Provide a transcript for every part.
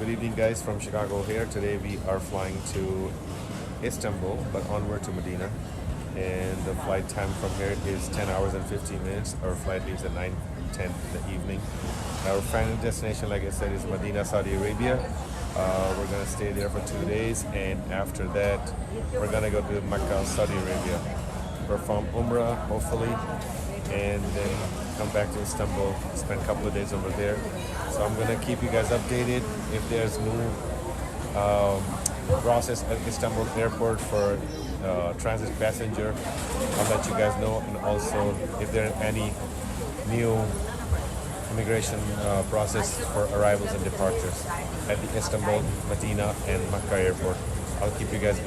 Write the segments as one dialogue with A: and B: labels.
A: Good evening, guys, from Chicago here. Today we are flying to Istanbul, but onward to Medina. And the flight time from here is 10 hours and 15 minutes. Our flight leaves at 9:10 in the evening. Our final destination, like I said, is Medina, Saudi Arabia. We're going to stay there for 2 days, and after that, we're going to go to Makkah, Saudi Arabia, perform Umrah, hopefully, and then come back to Istanbul, spend a couple of days over there. So I'm going to keep you guys updated if there's new process at Istanbul airport for transit passenger. I'll let you guys know, and also if there are any new immigration process for arrivals and departures at the Istanbul, Medina and Makkah airport. I'll keep you guys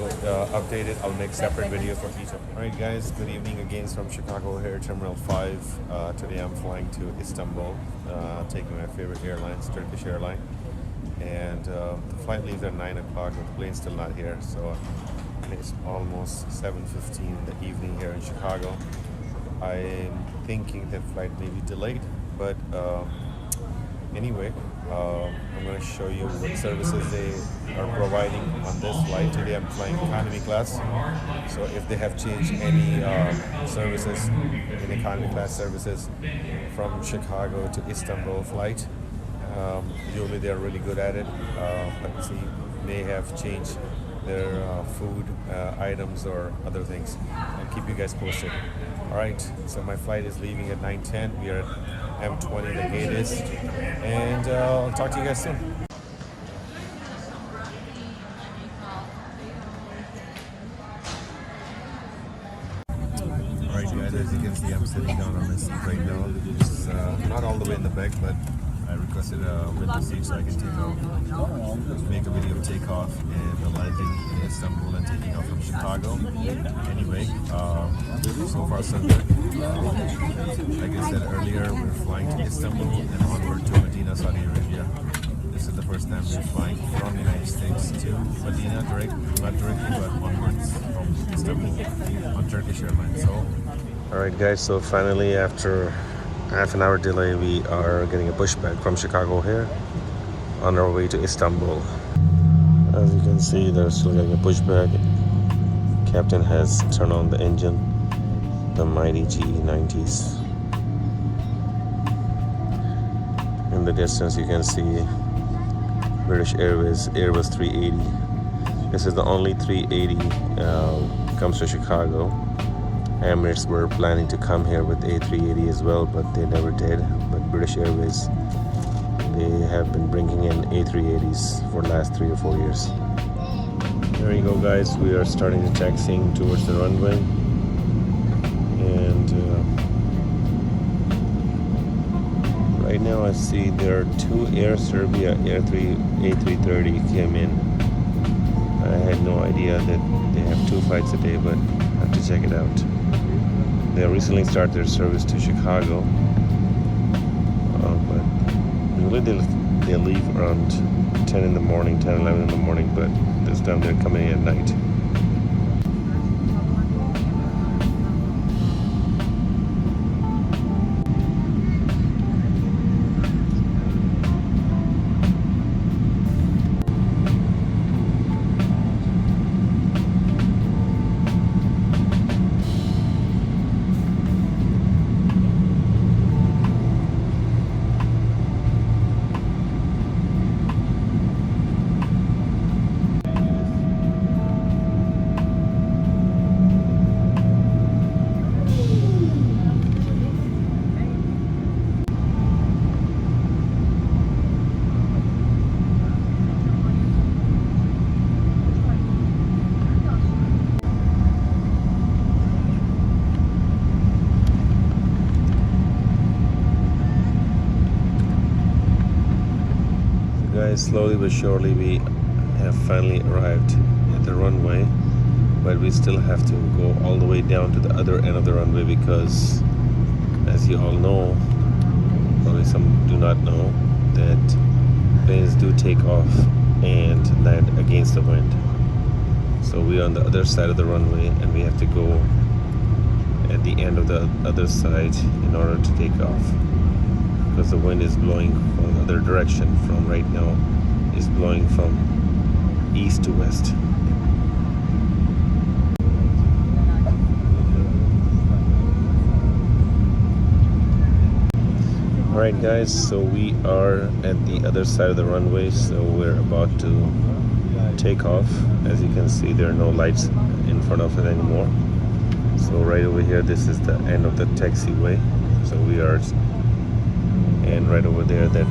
A: updated. I'll make separate videos for each of them. Alright guys, good evening again from Chicago here, Terminal 5. Today I'm flying to Istanbul, taking my favorite airlines, Turkish Airlines. And the flight leaves at 9 o'clock, but the plane's still not here. So it's almost 7:15 in the evening here in Chicago. I'm thinking that flight may be delayed, but anyway, I'm going to show you what services they are providing on this flight. Today I'm flying economy class, so if they have changed any services in economy class services from Chicago to Istanbul flight, usually they're really good at it, but see, may have changed their food items or other things. I'll keep you guys posted. Alright, so my flight is leaving at 9:10. We are at M20, the gate is, and I'll talk to you guys soon. Alright guys, as you can see, I'm sitting down on this seat right now. It's not all the way in the back, but I requested a window seat so I can make a video of takeoff and the landing in Istanbul and taking off from Chicago. Anyway, so far so good. Like I said earlier, we're flying to Istanbul and onward to Medina, Saudi Arabia. This is the first time we're flying from the United States to Medina, not directly, but onwards from Istanbul on Turkish Airlines. So, alright guys, so finally after half an hour delay, we are getting a pushback from Chicago here on our way to Istanbul. As you can see, they're still getting a pushback. Captain has turned on the engine, the mighty GE90s. In the distance you can see British Airways Airbus 380. This is the only 380 comes to Chicago. Emirates were planning to come here with A380 as well, but they never did. But British Airways, they have been bringing in A380s for the last 3 or 4 years. There you go guys, we are starting to taxiing towards the runway. And right now I see there are 2 Air Serbia A330 came in. I had no idea that they have 2 flights a day, but I have to check it out. They recently started their service to Chicago, but usually they leave around 10 in the morning, 10, 11 in the morning, but this time they're coming in at night. Slowly but surely we have finally arrived at the runway, but we still have to go all the way down to the other end of the runway because, as you all know, probably some do not know, that planes do take off and land against the wind. So we are on the other side of the runway and we have to go at the end of the other side in order to take off, because the wind is blowing from the other direction from right now is blowing from east to west. Alright guys, so we are at the other side of the runway, so we're about to take off. As you can see, there are no lights in front of it anymore. So right over here, this is the end of the taxiway. So we are, and right over there, that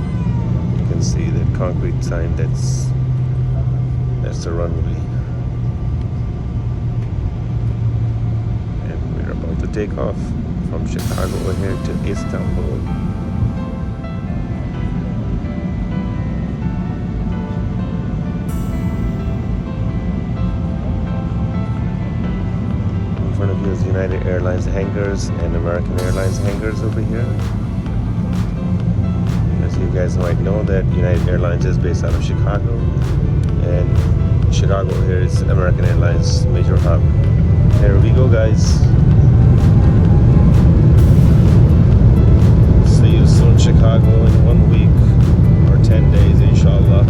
A: you can see that concrete sign, that's the runway. And we're about to take off from Chicago over here to Istanbul. In front of you is United Airlines hangars and American Airlines hangars over here. As you guys might know, that United Airlines is based out of Chicago, and Chicago here is American Airlines major hub. There we go, guys. See you soon, Chicago, in 1 week or 10 days, inshallah.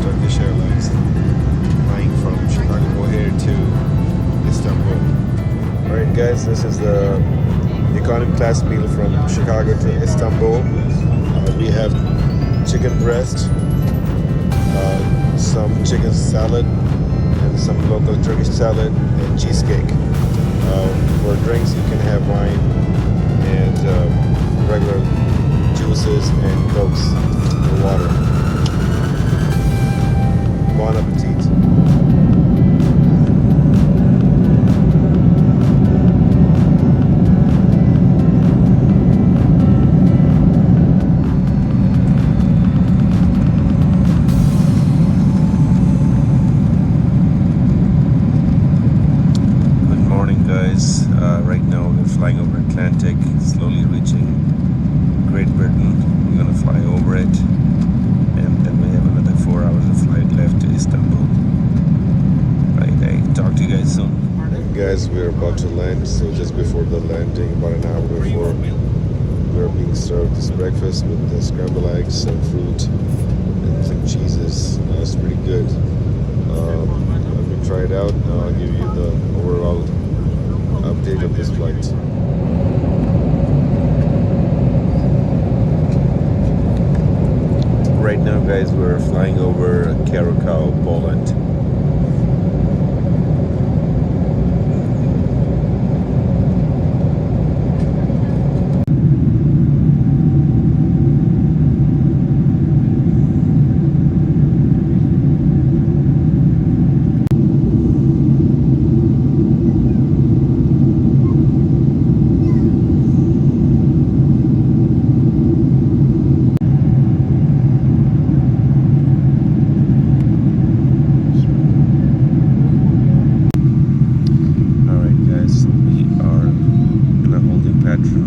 A: Turkish Airlines, flying from Chicago O'Hare to Istanbul. Alright guys, this is the economy class meal from Chicago to Istanbul. We have chicken breast, some chicken salad, and some local Turkish salad and cheesecake. For drinks you can have wine and regular juices and cokes and water. Bon appetit. Right now we're flying over Atlantic, slowly reaching Great Britain. We're gonna fly over it, and then we have another 4 hours of flight left to Istanbul. Right, I talk to you guys soon. guys, we're about to land. So just before the landing, about an hour before, we're being served this breakfast with the scrambled eggs and fruit and some cheeses. It's pretty good. Let me try it out. I'll give you the overall update of this flight. Right now, guys, we're flying over Krakow, Poland.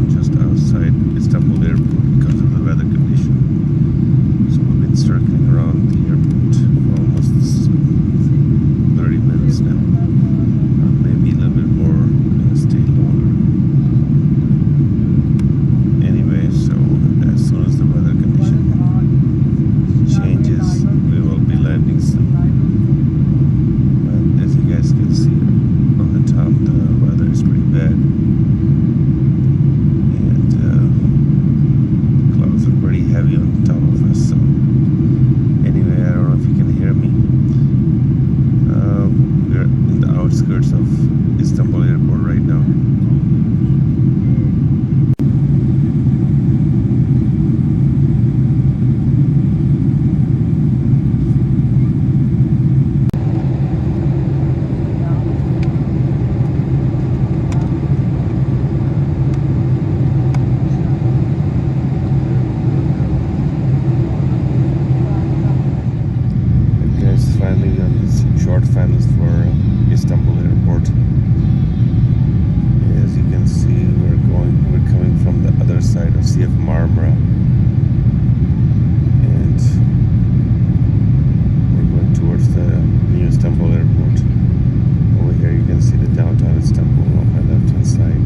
A: Just outside Istanbul airport because of the weather condition. So we've been circling around the airport for almost 30 minutes now. Maybe a little bit more. We're gonna stay longer. Anyway, so as soon as the weather condition changes, we will be landing soon. But as you guys can see on the top, the weather is pretty bad. Heavy on top of us. So anyway, I don't know if you can hear me. We're in the outskirts of Istanbul airport right now. Finally on these short finals for Istanbul airport. As you can see, we're coming from the other side of Sea of Marmara, and we're going towards the new Istanbul airport. Over here you can see the downtown Istanbul on my left hand side.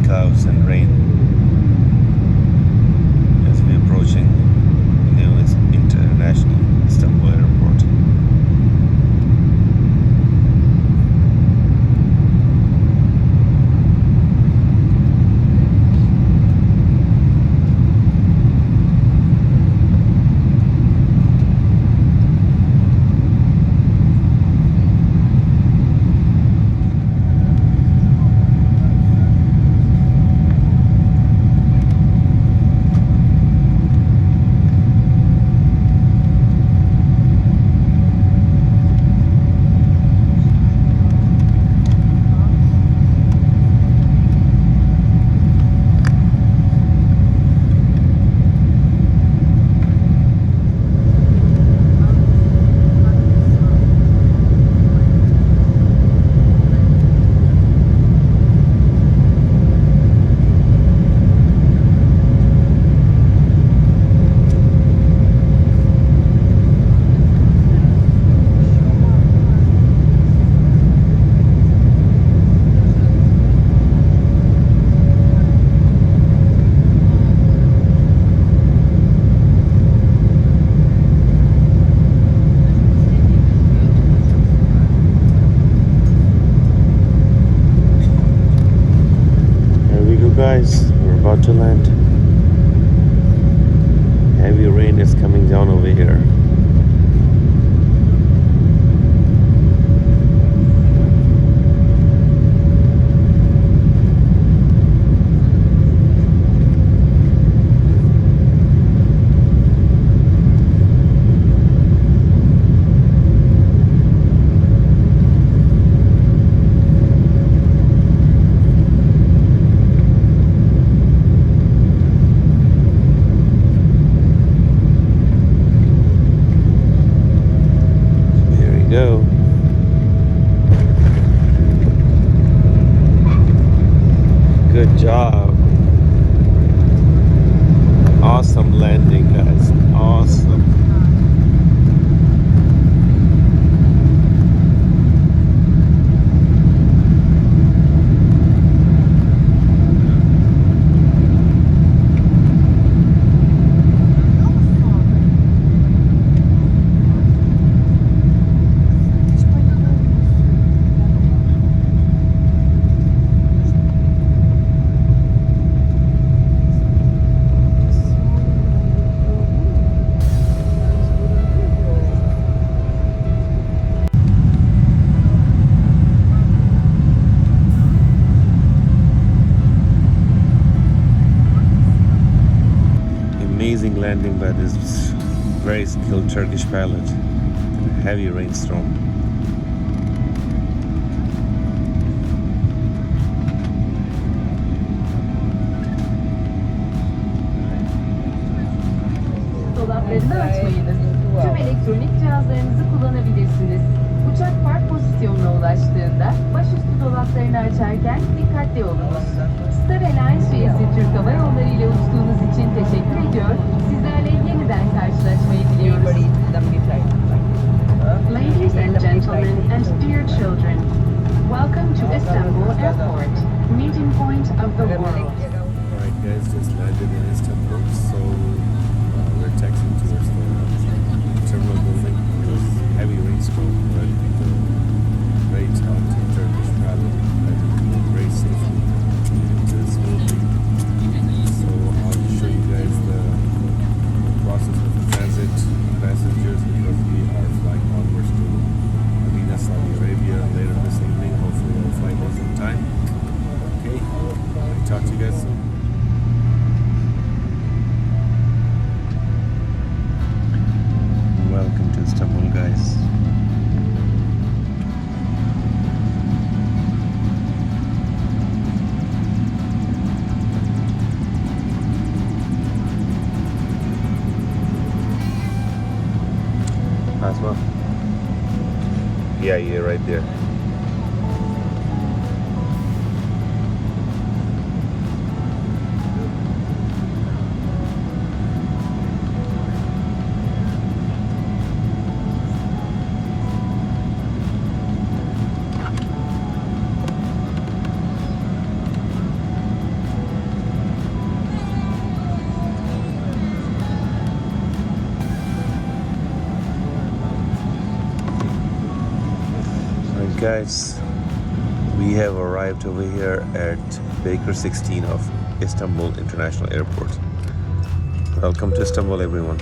A: Clouds and rain as we're approaching new international Istanbul airport. Guys, we're about to land. Heavy rain is coming down over here. landing by this very skilled Turkish pilot. Heavy rainstorm.
B: Dolaplarını açmayınız. Tüm elektronik cihazlarınızı kullanabilirsiniz. Uçak park pozisyonuna ulaştığında başüstü dolaplarını açarken dikkatli olunuz. Star Airlines üyesi Türk Hava Yolları ile uçtuğunuz için teşekkür ediyor. Sizlerle yeniden karşılaşmayı diliyoruz. Ladies and gentlemen and dear children, welcome to Istanbul Airport, meeting point of the world.
A: Alright guys, just landed in Istanbul, so we're taxiing towards the terminal building. It was heavy rainstorm, but the very talented Turkish pilot landed very safely and smoothly. So I'll show you guys the process of the transit passengers because we are flying onwards to Medina, Saudi Arabia later this evening. Hopefully our flight was on time. Okay, I'll talk to you guys soon. Welcome to Istanbul, guys. Asma? Yeah, right there. Guys, we have arrived over here at Baker 16 of Istanbul International Airport. Welcome to Istanbul, everyone.